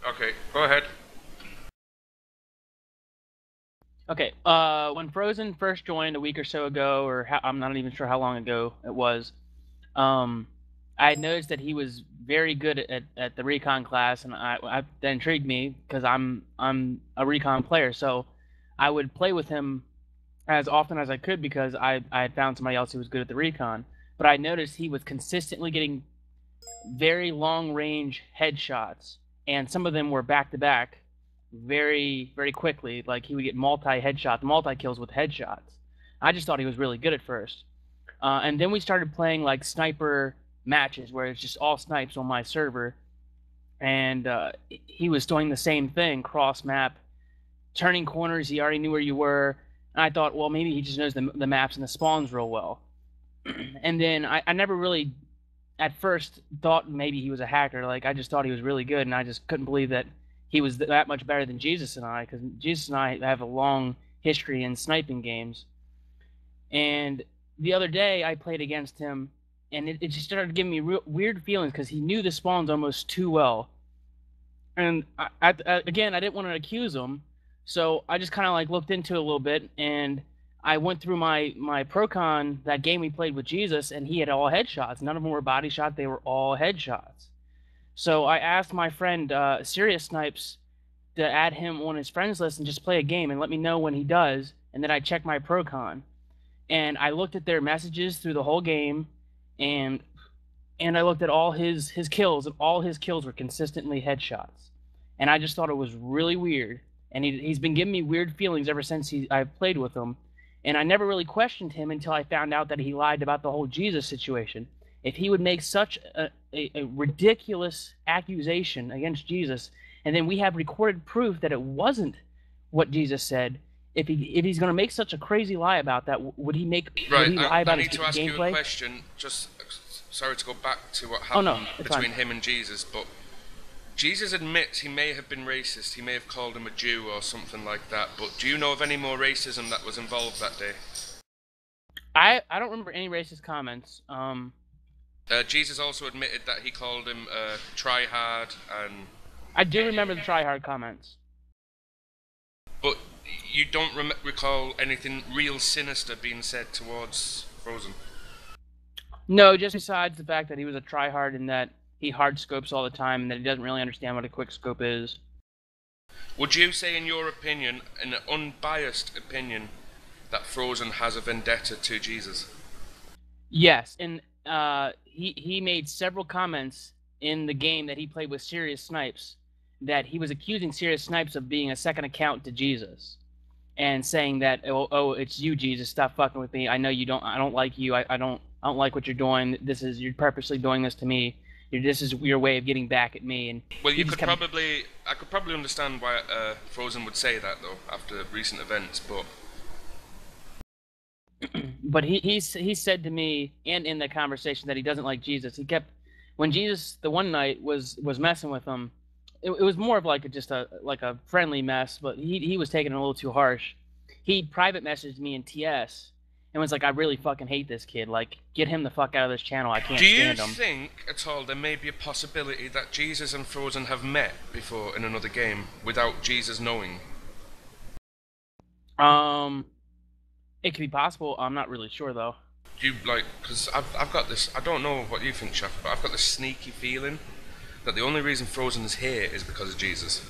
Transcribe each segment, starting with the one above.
Okay, go ahead. Okay, when Frozen first joined a week or so ago, I'm not even sure how long ago it was, um, I had noticed that he was very good at the recon class, and that intrigued me because I'm a recon player, so I would play with him as often as I could because I had found somebody else who was good at the recon. But I noticed he was consistently getting very long range headshots, and some of them were back to back, very quickly. Like he would get multi kills with headshots. I just thought he was really good at first, and then we started playing like sniper matches where it's just all snipes on my server, and he was doing the same thing, cross map, turning corners. He already knew where you were, and I thought, well, maybe he just knows the maps and the spawns real well. And then I never really at first thought maybe he was a hacker. Like I just thought he was really good, and I just couldn't believe that he was that much better than Jesus and I, because Jesus and I have a long history in sniping games. And the other day I played against him, and it just started giving me weird feelings because he knew the spawns almost too well. And again, I didn't want to accuse him, so I just kind of like looked into it a little bit, and I went through my Procon, that game we played with Jesus, and he had all headshots. None of them were body shot; they were all headshots. So I asked my friend Serious Snipes to add him on his friends list and just play a game and let me know when he does, and then I check my Procon. And I looked at their messages through the whole game, and I looked at all his kills, and all his kills were consistently headshots. And I just thought it was really weird. And he's been giving me weird feelings ever since I've played with him. And I never really questioned him until I found out that he lied about the whole Jesus situation. If he would make such a ridiculous accusation against Jesus, and then we have recorded proof that it wasn't what Jesus said, if he's going to make such a crazy lie about that, would he lie I about his need to ask you a gameplay? question. Just sorry to go back to what Oh no, happened it's between fine. him and Jesus, but Jesus admits he may have been racist. He may have called him a Jew or something like that. But do you know of any more racism that was involved that day? I don't remember any racist comments. Jesus also admitted that he called him try-hard, and I do remember the try hard comments. but you don't recall anything real sinister being said towards Frozen. No, just besides the fact that he was a tryhard and that he hard scopes all the time and that he doesn't really understand what a quick scope is. Would you say, in your opinion, an unbiased opinion, that Frozen has a vendetta to Jesus? Yes, and he made several comments in the game that he played with Serious Snipes that he was accusing Serious Snipes of being a second account to Jesus, and saying that oh it's you, Jesus, stop fucking with me. I know you don't. I don't like you. I don't like what you're doing. You're purposely doing this to me. This is your way of getting back at me. And Well, he just kept. I could probably understand why Frozen would say that though after recent events, but But he said to me, and in the conversation, that he doesn't like Jesus. He kept, when Jesus the one night was messing with him, it was more of like just a friendly mess, but he was taking it a little too harsh. He private messaged me in TS and was like, I really fucking hate this kid. Like, get him the fuck out of this channel. I do can't you stand him. think at all there may be a possibility that Jesus and Frozen have met before in another game without Jesus knowing? Um, it could be possible. I'm not really sure though. Do you like? Because I've got this. I don't know what you think, Chef, but I've got this sneaky feeling that the only reason Frozen is here is because of Jesus.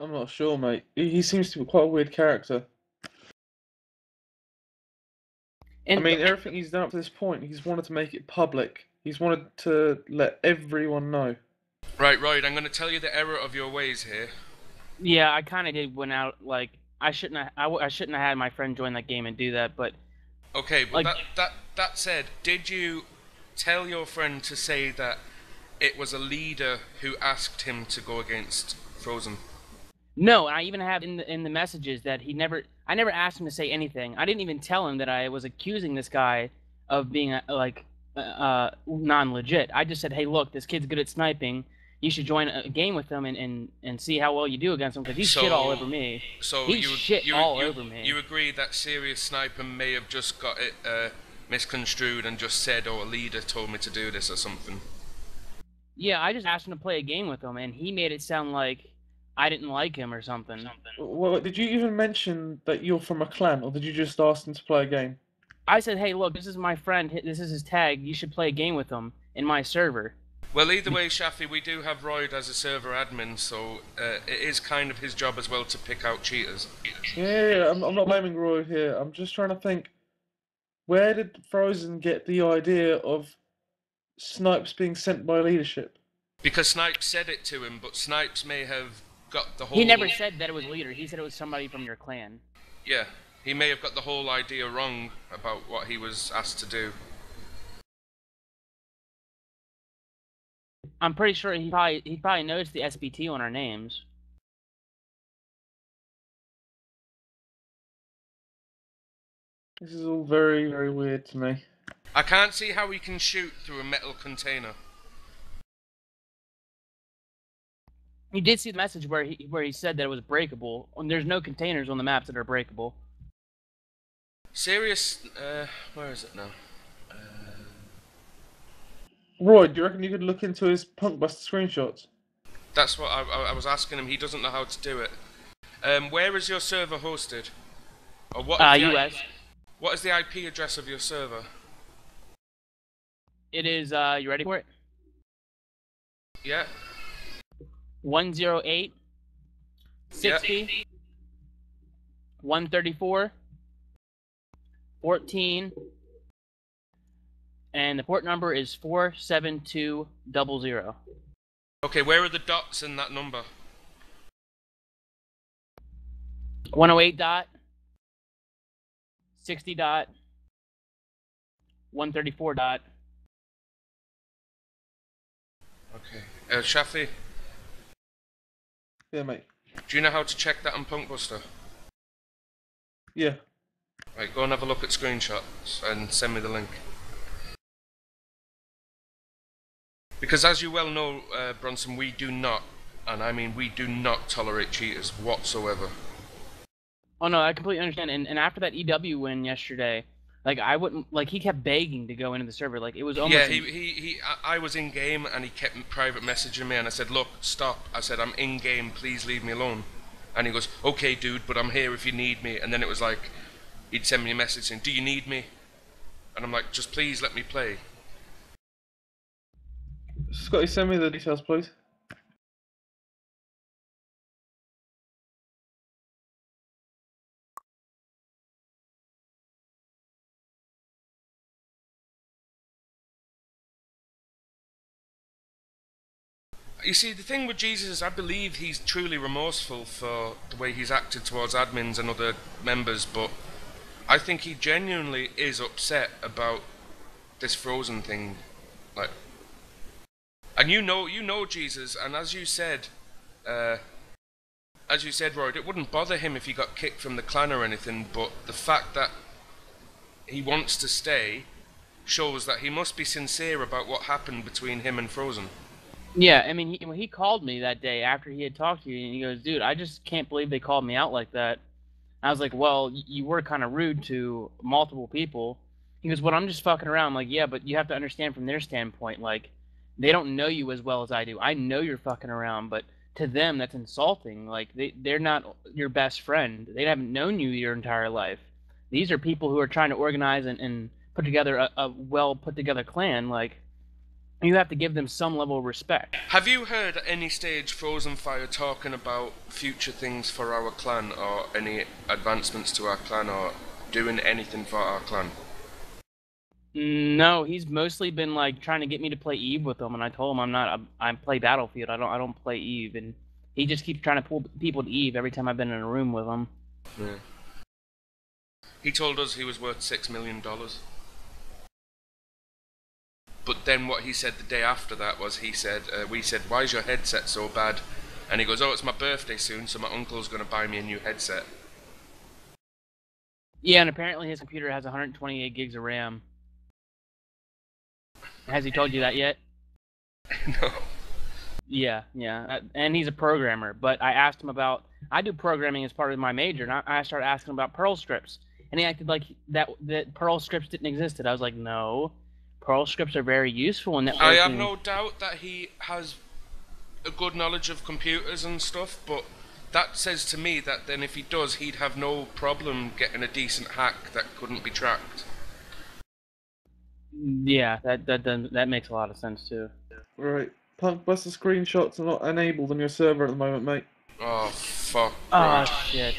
I'm not sure, mate. He seems to be quite a weird character. I And mean, everything he's done up to this point, he's wanted to make it public. He's wanted to let everyone know. Right, I'm going to tell you the error of your ways here. yeah, I kind of did went out like I shouldn't have. I shouldn't have had my friend join that game and do that, but Okay, but like that said, did you tell your friend to say that it was a leader who asked him to go against Frozen? no, and I even have in the messages that I never asked him to say anything. I didn't even tell him that I was accusing this guy of being non-legit. I just said, "Hey, look, this kid's good at sniping. You should join a game with him and see how well you do against him, because he's shit all over me. So He's shit all over me." You agree that Serious Sniper may have just got it misconstrued and just said, "Oh, a leader told me to do this" or something? Yeah, I just asked him to play a game with him, and he made it sound like I didn't like him or something. Well, did you even mention that you're from a clan, or did you just ask him to play a game? I said, hey, look, this is my friend. This is his tag. You should play a game with him in my server. Well, either way, Shafi, we do have Royd as a server admin, so it is kind of his job as well to pick out cheaters. Yeah, I'm not blaming Roy here. I'm just trying to think, where did Frozen get the idea of Snipes being sent by leadership? Because Snipes said it to him, but Snipes may have got the whole... He never said that it was leader. He said it was somebody from your clan. Yeah, he may have got the whole idea wrong about what he was asked to do. I'm pretty sure he probably knows the SBT on our names. This is all very, very weird to me. I can't see how he can shoot through a metal container. You did see the message where he said that it was breakable, and there's no containers on the maps that are breakable. Serious... where is it now? Roy, do you reckon you could look into his Punk Buster screenshots? That's what I was asking him. He doesn't know how to do it. Where is your server hosted? Or what is the US. What is the IP address of your server? It is, you ready for it? Yeah. 108 60 134 14, and the port number is 47200. Okay, where are the dots in that number? 108 dot 60 dot 134 dot. Okay. Shafi, Yeah, mate. do you know how to check that on Punkbuster? Yeah. Right, go and have a look at screenshots and send me the link. Because as you well know, Bronson, we do not, and I mean we do not tolerate cheaters whatsoever. Oh no, I completely understand. And after that EW win yesterday, like I wouldn't, like he kept begging to go into the server. Like it was almost. Yeah, I was in game and he kept private messaging me and I said, look, stop. I said, I'm in game, please leave me alone. And he goes, okay, dude, but I'm here if you need me. And then it was like, he'd send me a message saying, do you need me? And I'm like, just please let me play. Scotty, send me the details, please. You see, the thing with Jesus is I believe he's truly remorseful for the way he's acted towards admins and other members, but I think he genuinely is upset about this Frozen thing. Like, and you know Jesus, and as you said, Royd, it wouldn't bother him if he got kicked from the clan or anything, but the fact that he wants to stay shows that he must be sincere about what happened between him and Frozen. Yeah, I mean, he called me that day after he had talked to you, and he goes, dude, I just can't believe they called me out like that. I was like, well, you were kind of rude to multiple people. He goes, well, I'm just fucking around. I'm like, yeah, but you have to understand from their standpoint, like, they don't know you as well as I do. I know you're fucking around, but to them, that's insulting. Like, they're not your best friend. They haven't known you your entire life. These are people who are trying to organize and put together a well put together clan. Like, you have to give them some level of respect. Have you heard at any stage Frozen Fire talking about future things for our clan, or any advancements to our clan, or doing anything for our clan? No, he's mostly been like trying to get me to play Eve with him, and I told him I'm not. I play Battlefield. I don't play Eve, and he just keeps trying to pull people to Eve every time I've been in a room with him. Yeah. He told us he was worth $6 million. But then what he said the day after that was, we said, why is your headset so bad? And he goes, oh, it's my birthday soon, so my uncle's going to buy me a new headset. Yeah, and apparently his computer has 128 gigs of RAM. Has he told you that yet? No. Yeah, and he's a programmer. But I asked him about. I do programming as part of my major, and I started asking him about Perl scripts, and he acted like that Perl scripts didn't exist. I was like, no, Perl scripts are very useful in networking. I have no doubt that he has a good knowledge of computers and stuff, but that says to me that then if he does, he'd have no problem getting a decent hack that couldn't be tracked. Yeah, that makes a lot of sense too. Right. Punkbuster screenshots are not enabled on your server at the moment, mate. Oh, fuck. Oh, Right. shit.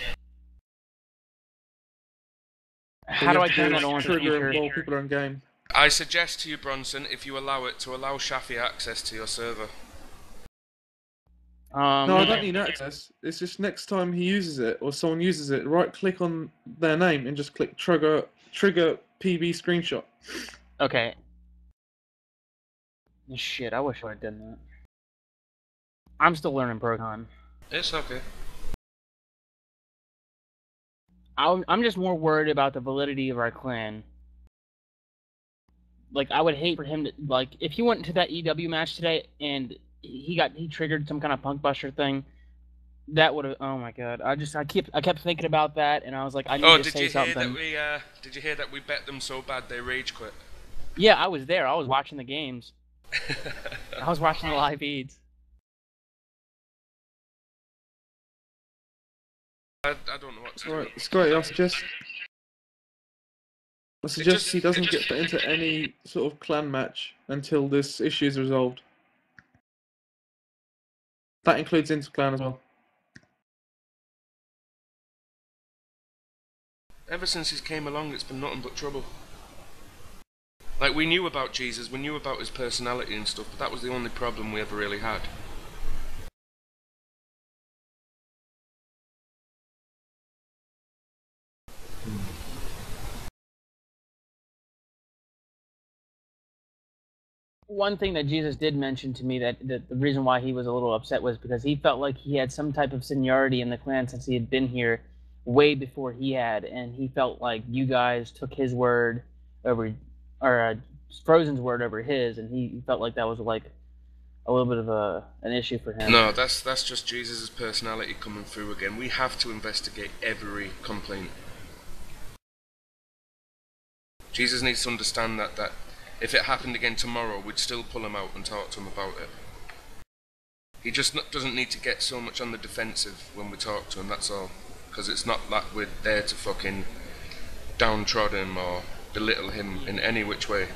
So How you do I have to turn do that on in the trigger future? while people are in game. I suggest to you, Bronson, if you allow it, to allow Shafi access to your server. No, I don't need access. It's just next time he uses it, or someone uses it, right-click on their name and just click trigger PB screenshot. Okay. Shit, I wish I had done that. I'm still learning Procon. It's okay. I'm just more worried about the validity of our clan. Like, I would hate for him to, like, if he went into that EW match today and he triggered some kind of punk buster thing, that would have, oh my god. I kept thinking about that, and I was like, I need to say something. Did you hear that we bet them so bad they rage quit? Yeah, I was there. I was watching the games. I was watching the live feeds. I don't know what to do. Right, Scotty, I suggest he doesn't get put into any sort of clan match until this issue is resolved. That includes interclan as well. Ever since he's came along, it's been nothing but trouble. Like, we knew about Jesus, we knew about his personality and stuff, but that was the only problem we ever really had. One thing that Jesus did mention to me that the reason why he was a little upset was because he felt like he had some type of seniority in the clan since he had been here way before he had, and he felt like you guys took his word over, or Frozen's word over his, and he felt like that was like a little bit of an issue for him. No, that's just Jesus' personality coming through again. We have to investigate every complaint. Jesus needs to understand that if it happened again tomorrow, we'd still pull him out and talk to him about it. He just doesn't need to get so much on the defensive when we talk to him, that's all. Because it's not that we're there to fucking downtrod him or belittle him in any which way.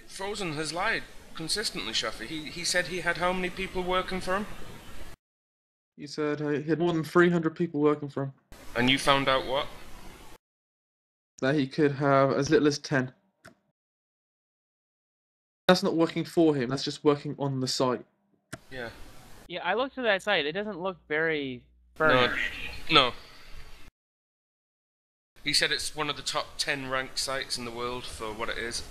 Frozen has lied consistently, Shafi. He said he had how many people working for him? He said he had more than 300 people working for him. And you found out what? That he could have as little as 10. That's not working for him, that's just working on the site. Yeah. Yeah, I looked at that site. It doesn't look very furnished. No. He said it's one of the top 10 ranked sites in the world for what it is.